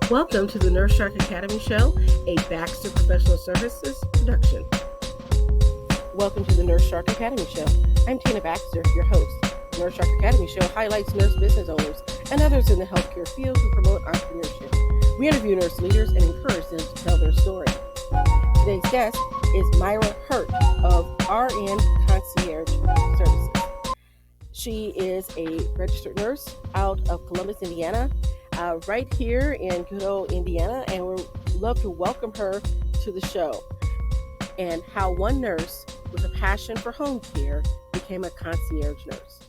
Welcome to the Nurse Shark Academy Show, a Baxter Professional Services production. Welcome to the Nurse Shark Academy Show. I'm Tina Baxter, your host. The Nurse Shark Academy Show highlights nurse business owners and others in the healthcare field who promote entrepreneurship. We interview nurse leaders and encourage them to tell their story. Today's guest is Myra Hurt of RN Concierge Services. She is a registered nurse out of Columbus, Indiana, right here in good old Indiana, and we'd love to welcome her to the show and how one nurse with a passion for home care became a concierge nurse.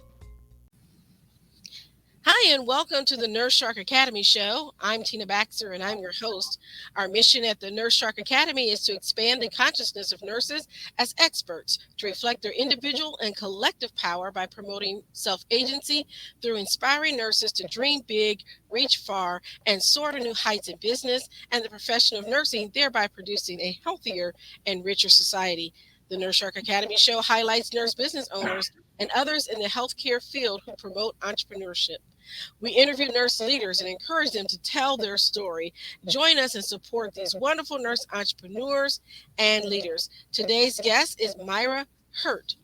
Hi, and welcome to the Nurse Shark Academy Show. I'm Tina Baxter, and I'm your host. Our mission at the Nurse Shark Academy is to expand the consciousness of nurses as experts to reflect their individual and collective power by promoting self-agency through inspiring nurses to dream big, reach far, and soar to new heights in business and the profession of nursing, thereby producing a healthier and richer society. The Nurse Shark Academy Show highlights nurse business owners and others in the healthcare field who promote entrepreneurship. We interview nurse leaders and encourage them to tell their story. Join us and support these wonderful nurse entrepreneurs and leaders. Today's guest is Myra Hurt.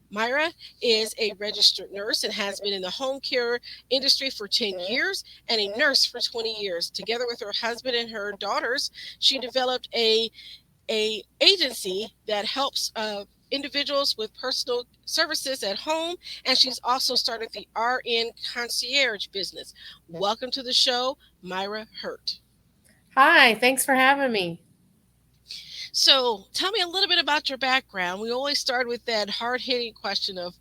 Myra is a registered nurse and has been in the home care industry for 10 years and a nurse for 20 years. Together with her husband and her daughters, she developed a agency that helps individuals with personal services at home, and she's also started the RN Concierge business. Welcome to the show, Myra Hurt. Hi, thanks for having me. So tell me a little bit about your background. We always start with that hard-hitting question of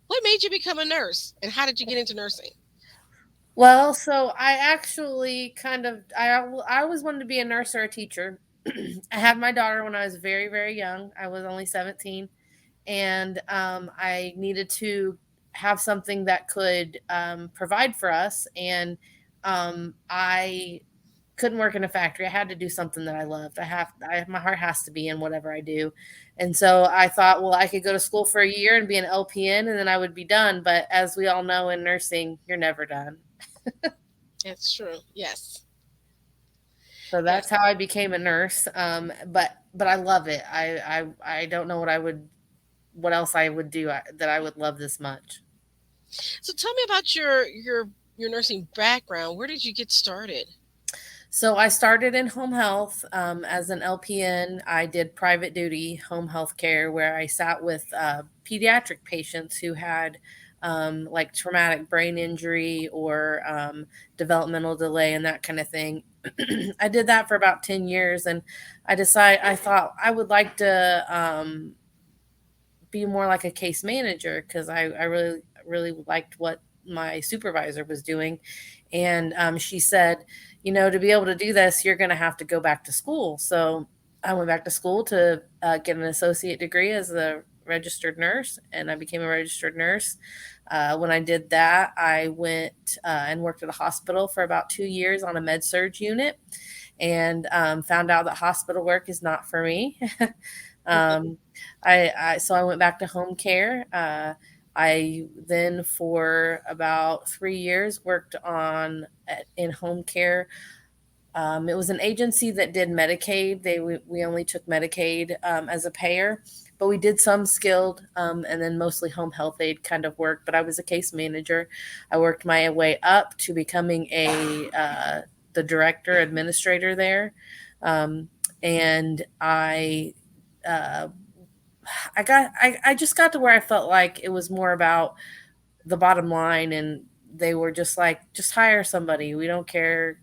what made you become a nurse and how did you get into nursing? Well, so I actually I always wanted to be a nurse or a teacher. I had my daughter when I was very, very young. I was only 17, and I needed to have something that could provide for us. And I couldn't work in a factory. I had to do something that I loved. My heart has to be in whatever I do. And so I thought, well, I could go to school for a year and be an LPN and then I would be done. But as we all know in nursing, you're never done. That's true. Yes. So that's how I became a nurse. But I love it. I don't know what else I would do that I would love this much. So tell me about your nursing background. Where did you get started? So I started in home health as an LPN. I did private duty home health care where I sat with pediatric patients who had like traumatic brain injury or developmental delay and that kind of thing. I did that for about 10 years, and I thought I would like to be more like a case manager because I really, really liked what my supervisor was doing. And she said, to be able to do this, you're going to have to go back to school. So I went back to school to get an associate degree as a registered nurse, and I became a registered nurse. When I did that, I went and worked at a hospital for about 2 years on a med-surg unit, and found out that hospital work is not for me. So I went back to home care. I then, for about 3 years, worked in home care. It was an agency that did Medicaid. We only took Medicaid as a payer, but we did some skilled and then mostly home health aid kind of work. But I was a case manager. I worked my way up to becoming the director administrator there, and I just got to where I felt like it was more about the bottom line, and they were just like, just hire somebody. We don't care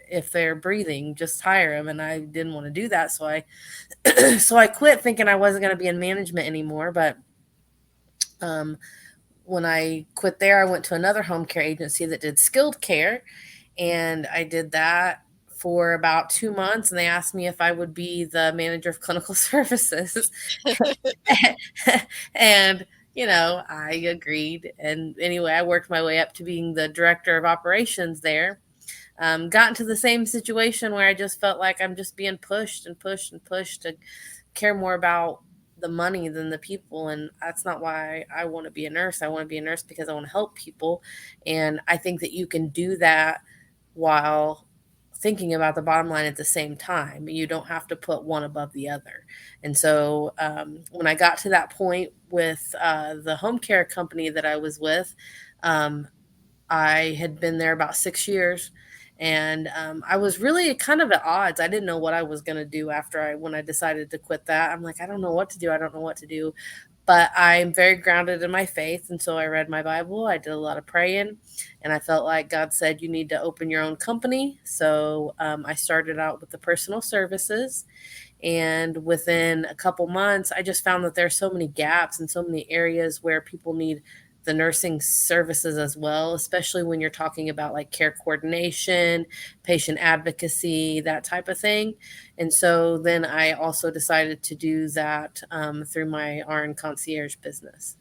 if they're breathing, just hire them. And I didn't want to do that. So I quit thinking I wasn't going to be in management anymore. But when I quit there, I went to another home care agency that did skilled care, and I did that for about 2 months, and they asked me if I would be the manager of clinical services. And, I agreed. And anyway, I worked my way up to being the director of operations there. Got into the same situation where I just felt like I'm just being pushed and pushed and pushed to care more about the money than the people. And that's not why I want to be a nurse. I want to be a nurse because I want to help people. And I think that you can do that while thinking about the bottom line at the same time. You don't have to put one above the other. And so when I got to that point with the home care company that I was with, um, I had been there about 6 years, and I was really kind of at odds. I didn't know what I was going to do after when I decided to quit that. I'm like, I don't know what to do. I don't know what to do. But I'm very grounded in my faith, and so I read my Bible. I did a lot of praying, and I felt like God said you need to open your own company. So I started out with the personal services, and within a couple months, I just found that there's so many gaps and so many areas where people need the nursing services as well, especially when you're talking about like care coordination, patient advocacy, that type of thing. And so then I also decided to do that through my RN concierge business.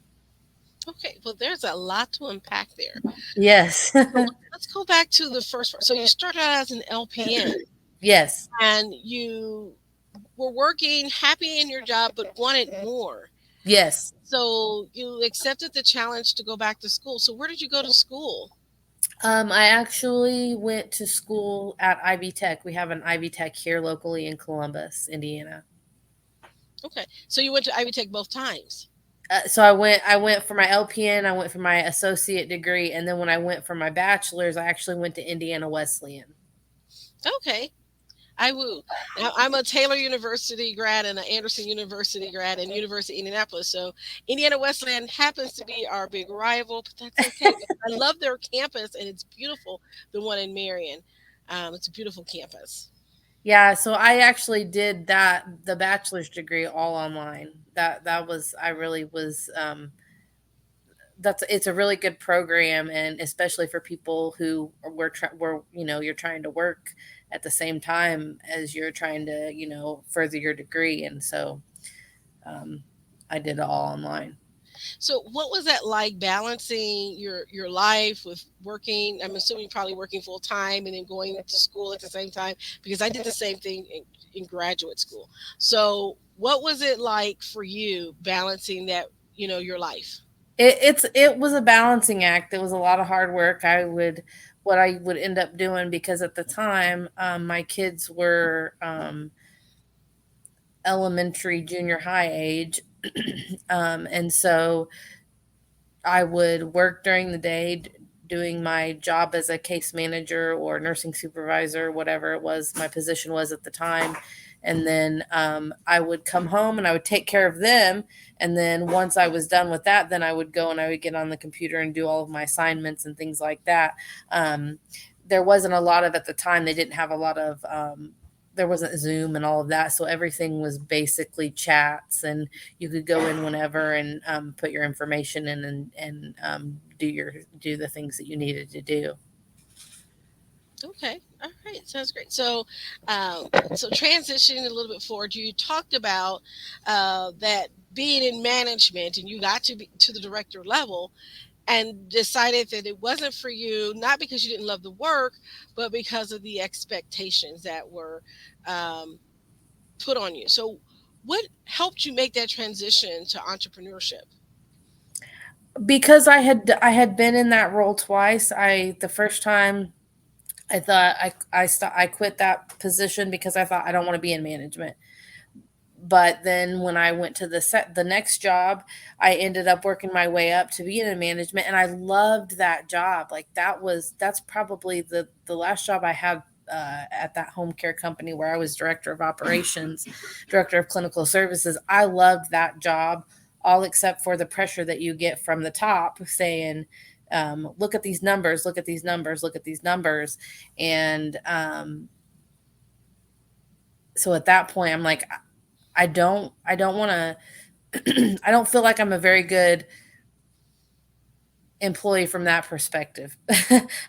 Okay, well, there's a lot to unpack there. Yes. So let's go back to the first part. So you started out as an LPN Yes. and you were working, happy in your job, but wanted more. Yes. So you accepted the challenge to go back to school. So where did you go to school? I actually went to school at Ivy Tech. We have an Ivy Tech here locally in Columbus, Indiana. Okay, so you went to Ivy Tech both times. So I went for my LPN, I went for my associate degree, and then when I went for my bachelor's, I actually went to Indiana Wesleyan. Okay, I woo. Now, I'm a Taylor University grad and an Anderson University grad and University of Indianapolis. So Indiana Wesleyan happens to be our big rival, but that's okay. I love their campus and it's beautiful. The one in Marion, it's a beautiful campus. Yeah, so I actually did that the bachelor's degree all online. That was I really was that's it's a really good program, and especially for people who were you're trying to work at the same time as you're trying to further your degree. And so um, I did it all online. So what was that like balancing your life with working? I'm assuming probably working full time and then going to school at the same time because I did the same thing in graduate school. So what was it like for you balancing that, your life? It was a balancing act. It was a lot of hard work. What I would end up doing, because at the time my kids were elementary, junior high age, and so I would work during the day doing my job as a case manager or nursing supervisor, whatever it was my position was at the time. And then I would come home and I would take care of them. And then once I was done with that, then I would go and I would get on the computer and do all of my assignments and things like that. Um, there wasn't a lot of, at the time, they didn't have a lot of, there wasn't Zoom and all of that. So everything was basically chats, and you could go in whenever and put your information in and do the things that you needed to do. Okay. All right. Sounds great. So transitioning a little bit forward, you talked about that being in management and you got to be to the director level and decided that it wasn't for you, not because you didn't love the work, but because of the expectations that were um, put on you. So, what helped you make that transition to entrepreneurship? Because I had been in that role twice. The first time I thought I quit that position because I thought I don't want to be in management. But then when I went to the next job, I ended up working my way up to being in management, and I loved that job. Like that's probably the last job I had at that home care company where I was director of operations, director of clinical services. I loved that job, all except for the pressure that you get from the top saying, look at these numbers, look at these numbers, look at these numbers. And so at that point, I'm like, I don't want to, I don't feel like I'm a very good employee from that perspective.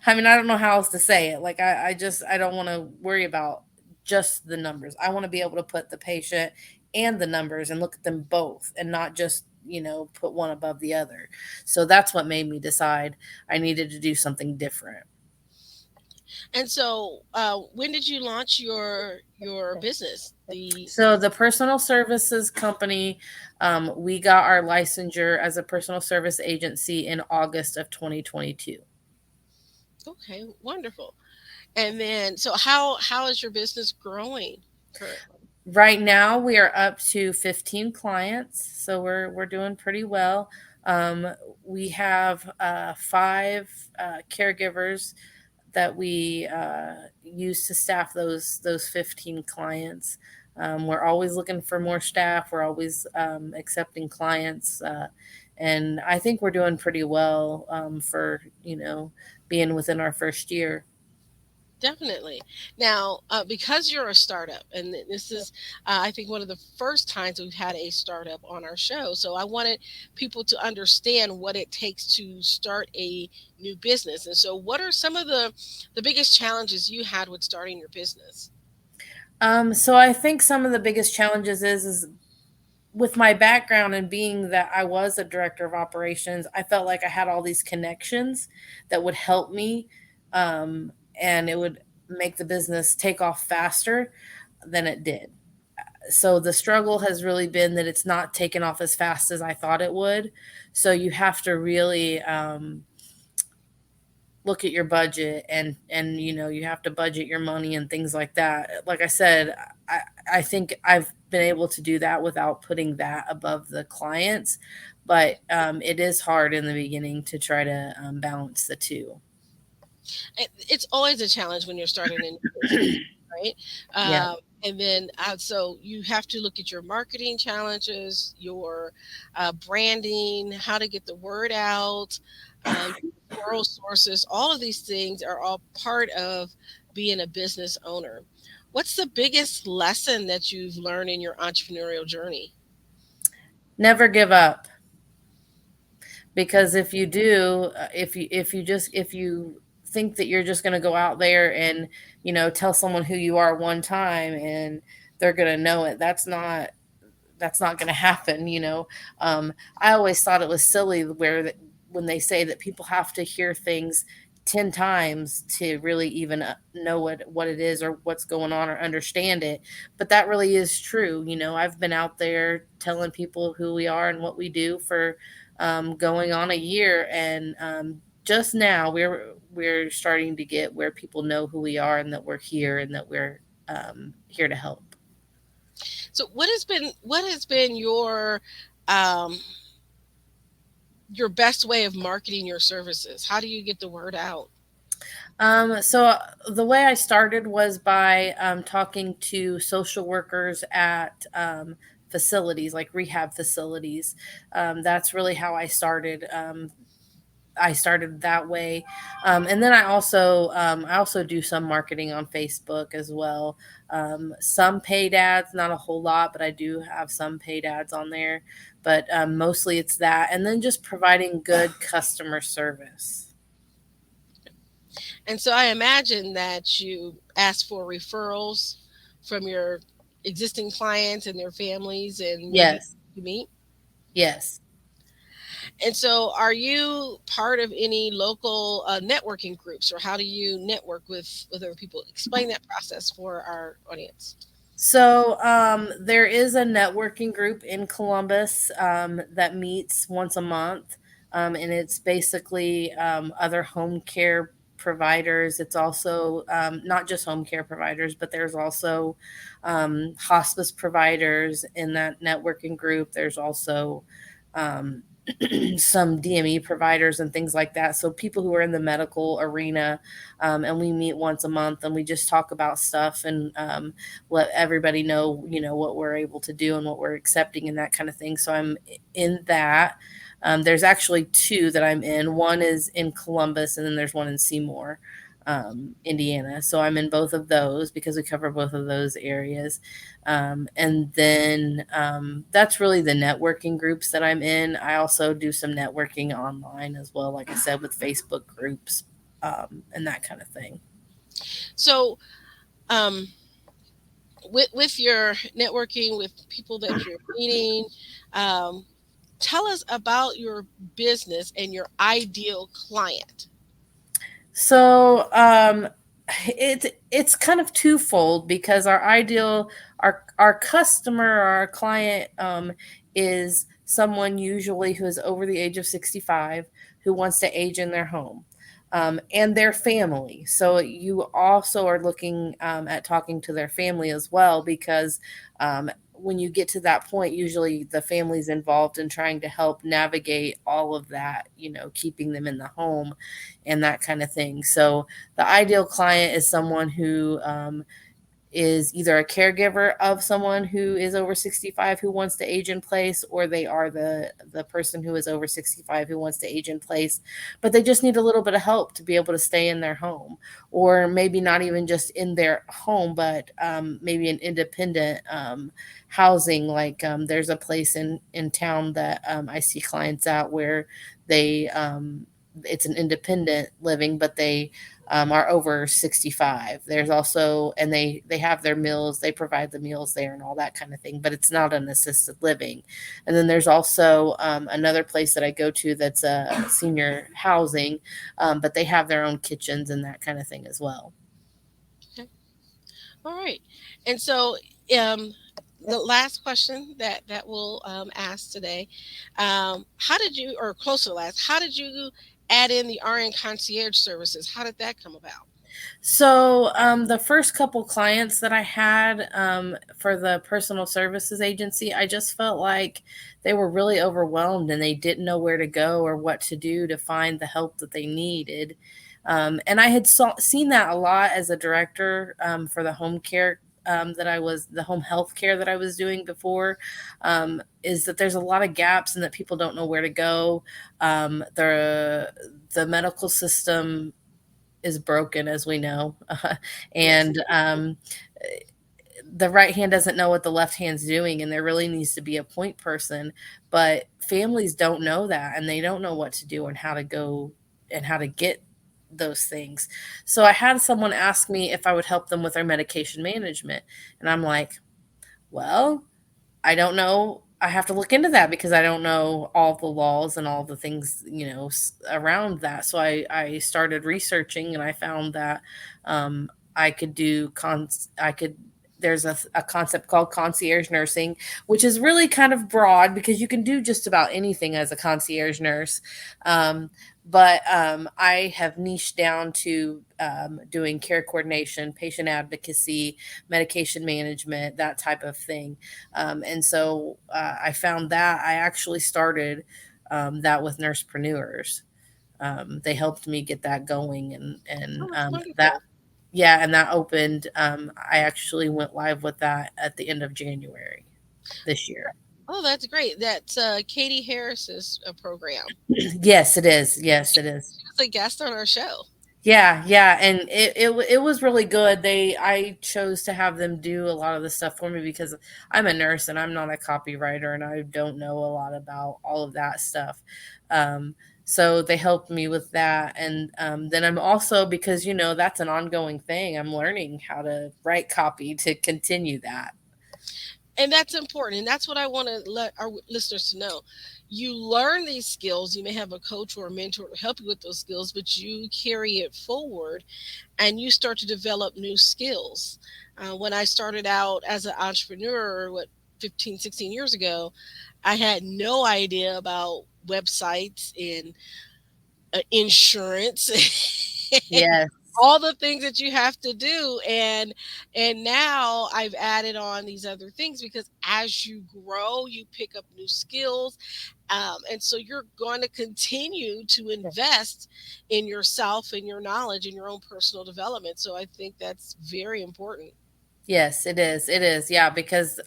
I mean, I don't know how else to say it. Like, I don't want to worry about just the numbers. I want to be able to put the patient and the numbers and look at them both and not just, put one above the other. So that's what made me decide I needed to do something different. And so, when did you launch your business? The So the personal services company, we got our licensure as a personal service agency in August of 2022. Okay, wonderful. And then, so how is your business growing currently? Right now, we are up to 15 clients, so we're doing pretty well. Um, we have five caregivers that we use to staff those 15 clients. We're always looking for more staff. We're always accepting clients, and I think we're doing pretty well for being within our first year. Definitely. Now, because you're a startup, and this is, I think, one of the first times we've had a startup on our show. So I wanted people to understand what it takes to start a new business. And so, what are some of the biggest challenges you had with starting your business? So I think some of the biggest challenges is with my background and being that I was a director of operations, I felt like I had all these connections that would help me, and it would make the business take off faster than it did. So the struggle has really been that it's not taken off as fast as I thought it would. So you have to really look at your budget, and you have to budget your money and things like that. Like I said, i I think I've been able to do that without putting that above the clients, but it is hard in the beginning to try to balance the two. It's always a challenge when you're starting a new business, right? Yeah. And then, so you have to look at your marketing challenges, your branding, how to get the word out, referral sources. All of these things are all part of being a business owner. What's the biggest lesson that you've learned in your entrepreneurial journey? Never give up, because if you do, if you think that you're just going to go out there and tell someone who you are one time and they're going to know it, that's not going to happen. I always thought it was silly when they say that people have to hear things 10 times to really even know what it is or what's going on or understand it. But that really is true. I've been out there telling people who we are and what we do for going on a year, and just now we're starting to get where people know who we are and that we're here and that we're here to help. So, what has been um, your best way of marketing your services? How do you get the word out? So the way I started was by talking to social workers at facilities, like rehab facilities. That's really how I started. I started that way, and then I also do some marketing on Facebook as well. Some paid ads, not a whole lot, but I do have some paid ads on there. But mostly it's that, and then just providing good customer service. And so I imagine that you ask for referrals from your existing clients and their families and maybe Yes, you meet. yes. And so are you part of any local networking groups, or how do you network with other people? Explain that process for our audience. So there is a networking group in Columbus that meets once a month, and it's basically other home care providers. It's also not just home care providers, but there's also hospice providers in that networking group. There's also um, some DME providers and things like that. So people who are in the medical arena, and we meet once a month and we just talk about stuff and let everybody know, what we're able to do and what we're accepting and that kind of thing. So I'm in that. There's actually two that I'm in. One is in Columbus, and then there's one in Seymour, Indiana. So I'm in both of those because we cover both of those areas. And then that's really the networking groups that I'm in. I also do some networking online as well, like I said, with Facebook groups and that kind of thing. So um, with your networking with people that you're meeting, um, tell us about your business and your ideal client. So it's kind of twofold because our customer or our client is someone usually who is over the age of 65 who wants to age in their home. and their family. So you also are looking at talking to their family as well, because when you get to that point, usually the family's involved in trying to help navigate all of that, keeping them in the home and that kind of thing. So the ideal client is someone who is either a caregiver of someone who is over 65 who wants to age in place, or they are the person who is over 65 who wants to age in place, but they just need a little bit of help to be able to stay in their home, or maybe not even just in their home, but maybe an independent housing. Like there's a place in town that I see clients at where they it's an independent living, but they are over 65. There's also, and they have their meals, they provide the meals there and all that kind of thing, but it's not an assisted living. And then there's also another place that I go to that's a senior housing, but they have their own kitchens and that kind of thing as well. Okay. All right. And so, um, the last question that we'll ask today, how did you, or close to the last, how did you add in the RN concierge services? How did that come about? So, the first couple clients that I had for the personal services agency, I just felt like they were really overwhelmed and they didn't know where to go or what to do to find the help that they needed. And I had seen that a lot as a director for the home care that I was, the home health care that I was doing before, is that there's a lot of gaps and that people don't know where to go. The medical system is broken, as we know, Yes. and the right hand doesn't know what the left hand's doing, and there really needs to be a point person. But families don't know that, and they don't know what to do and how to go and how to get those things. So I had someone ask me if I would help them with their medication management, and I'm like, well, I don't know. I have to look into that because I don't know all the laws and all the things, around that. So I started researching and I found that I could I could, there's a concept called concierge nursing, which is really kind of broad because you can do just about anything as a concierge nurse. But I have niched down to doing care coordination, patient advocacy, medication management, that type of thing. And so I found that I actually started that with nursepreneurs. They helped me get that going, and Oh, that's that, wonderful. yeah, and that opened. I actually went live with that at the end of January this year. Oh, that's great. That's Katie Harris's program. Yes, it is. Yes, She, it is. she was a guest on our show. Yeah, yeah, and it was really good. I chose to have them do a lot of the stuff for me because I'm a nurse and I'm not a copywriter and I don't know a lot about all of that stuff. Um, so they helped me with that, and then I'm also, because that's an ongoing thing. I'm learning how to write copy to continue that. And that's important. And that's what I want to let our listeners to know. You learn these skills. You may have a coach or a mentor to help you with those skills, but you carry it forward and you start to develop new skills. When I started out as an entrepreneur, 15, 16 years ago, I had no idea about websites and insurance and Yes. all the things that you have to do. And now I've added on these other things because as you grow you pick up new skills, and so you're going to continue to invest in yourself and your knowledge and your own personal development. So I think that's very important. Yes, it is. It is. Yeah, because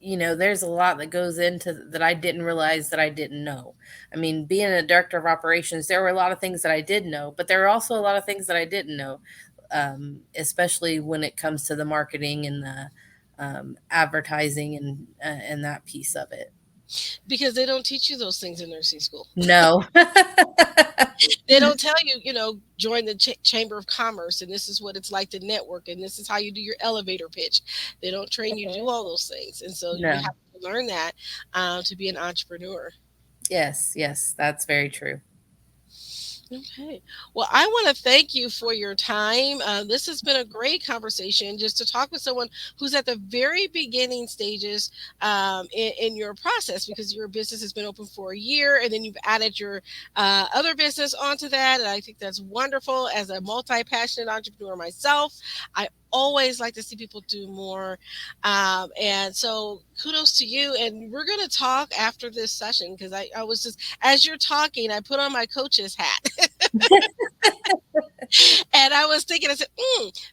there's a lot that goes into that I didn't realize that I didn't know. I mean, being a director of operations, there were a lot of things that I did know, but there were also a lot of things that I didn't know, especially when it comes to the marketing and the advertising and that piece of it. Because they don't teach you those things in nursing school. No. They don't tell you, join the chamber of commerce and this is what it's like to network and this is how you do your elevator pitch. They don't train you to do all those things. And so you No. have to learn that to be an entrepreneur. Yes, yes, that's very true. Okay. Well, I want to thank you for your time. This has been a great conversation just to talk with someone who's at the very beginning stages in your process, because your business has been open for a year and then you've added your other business onto that. And I think that's wonderful. As a multi passionate entrepreneur myself, I always like to see people do more. And so kudos to you. And we're going to talk after this session, because I was just, as you're talking, I put on my coach's hat. And I was thinking, I said,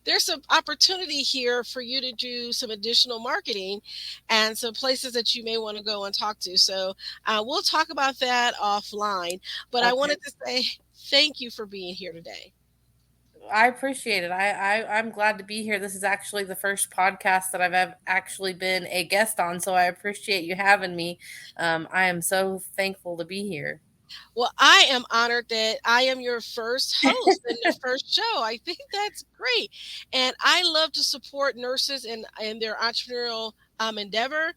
there's some opportunity here for you to do some additional marketing and some places that you may want to go and talk to. So we'll talk about that offline. But I Okay. wanted to say thank you for being here today. I appreciate it. I'm glad to be here. This is actually the first podcast that I've actually been a guest on, so I appreciate you having me. I am so thankful to be here. Well, I am honored that I am your first host in the first show. I think that's great. And I love to support nurses in their entrepreneurial endeavor.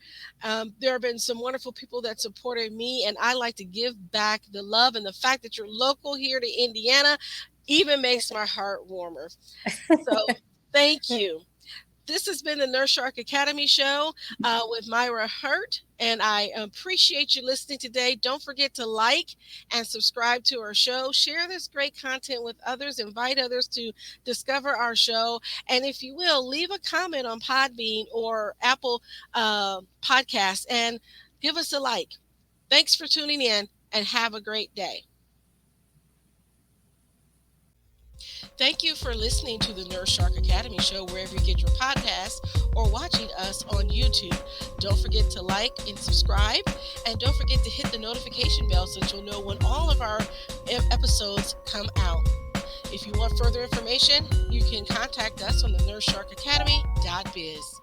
There have been some wonderful people that supported me, and I like to give back the love. And the fact that you're local here to Indiana even makes my heart warmer. So thank you. This has been the Nurse Shark Academy show with Myra Hurt, and I appreciate you listening today. Don't forget to like and subscribe to our show. Share this great content with others. Invite others to discover our show. And if you will, leave a comment on Podbean or Apple Podcasts and give us a like. Thanks for tuning in, and have a great day. Thank you for listening to the Nurse Shark Academy show wherever you get your podcasts or watching us on YouTube. Don't forget to like and subscribe, and don't forget to hit the notification bell so that you'll know when all of our episodes come out. If you want further information, you can contact us on the Nurse Shark Academy.biz.